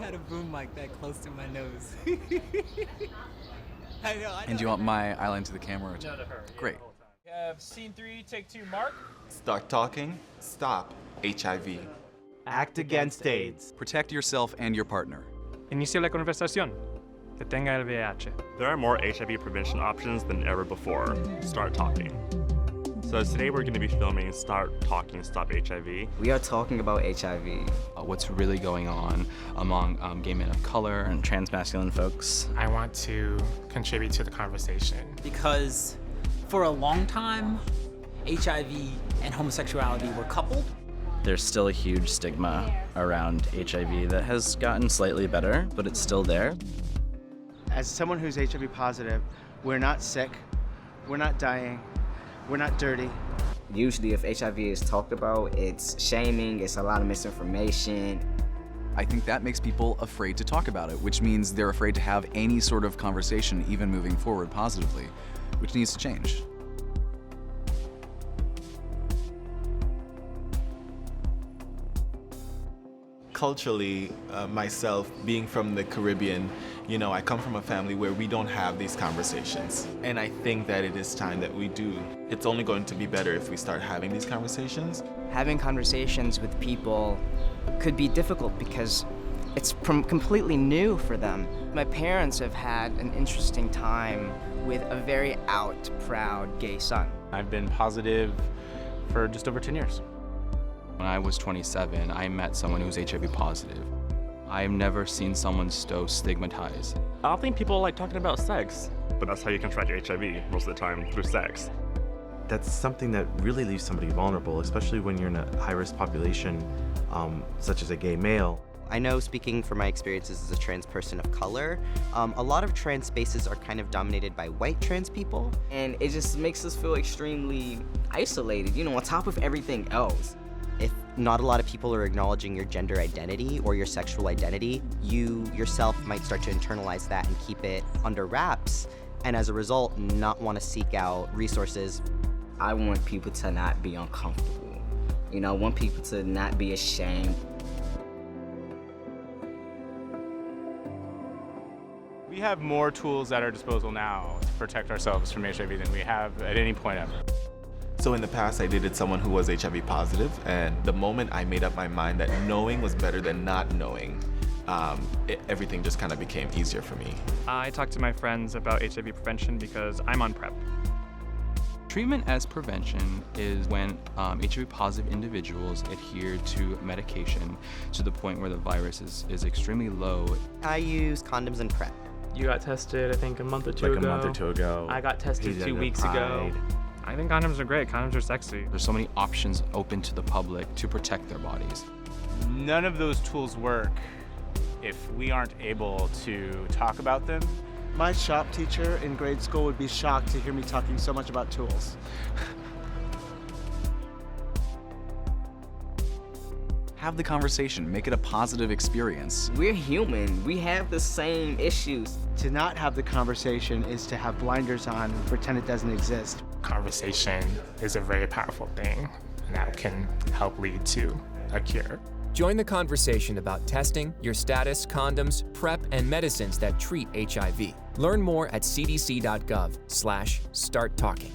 had a boom mic that close to my nose. I know. And do you want my eyeline to the camera? No, to her. Great. We have scene 3, take 2, Mark. Start talking, stop HIV. Act against AIDS. Protect yourself and your partner. Inicie la conversación. Detenga el VIH. There are more HIV prevention options than ever before. Start talking. So today we're going to be filming Start Talking, Stop HIV. We are talking about HIV. What's really going on among gay men of color and transmasculine folks. I want to contribute to the conversation. Because for a long time, HIV and homosexuality were coupled. There's still a huge stigma around HIV that has gotten slightly better, but it's still there. As someone who's HIV positive, we're not sick, we're not dying, we're not dirty. Usually if HIV is talked about, it's shaming, it's a lot of misinformation. I think that makes people afraid to talk about it, which means they're afraid to have any sort of conversation, even moving forward positively, which needs to change. Culturally, myself, being from the Caribbean, you know, I come from a family where we don't have these conversations. And I think that it is time that we do. It's only going to be better if we start having these conversations. Having conversations with people could be difficult because it's completely new for them. My parents have had an interesting time with a very out, proud gay son. I've been positive for just over 10 years. When I was 27, I met someone who was HIV positive. I've never seen someone so stigmatized. I don't think people like talking about sex, but that's how you contract HIV most of the time, through sex. That's something that really leaves somebody vulnerable, especially when you're in a high-risk population, such as a gay male. I know, speaking from my experiences as a trans person of color, a lot of trans spaces are kind of dominated by white trans people. And it just makes us feel extremely isolated, you know, on top of everything else. If not a lot of people are acknowledging your gender identity or your sexual identity, you yourself might start to internalize that and keep it under wraps, and as a result, not want to seek out resources. I want people to not be uncomfortable. You know, I want people to not be ashamed. We have more tools at our disposal now to protect ourselves from HIV than we have at any point ever. So in the past, I dated someone who was HIV positive, and the moment I made up my mind that knowing was better than not knowing, everything just kind of became easier for me. I talk to my friends about HIV prevention because I'm on PrEP. Treatment as prevention is when HIV positive individuals adhere to medication to the point where the virus is extremely low. I use condoms and PrEP. You got tested, I think, a month or two ago. I got tested 2 weeks ago. I think condoms are great. Condoms are sexy. There's so many options open to the public to protect their bodies. None of those tools work if we aren't able to talk about them. My shop teacher in grade school would be shocked to hear me talking so much about tools. Have the conversation, make it a positive experience. We're human, we have the same issues. To not have the conversation is to have blinders on and pretend it doesn't exist. Conversation is a very powerful thing, and that can help lead to a cure. Join the conversation about testing, your status, condoms, PrEP, and medicines that treat HIV. Learn more at cdc.gov/starttalking.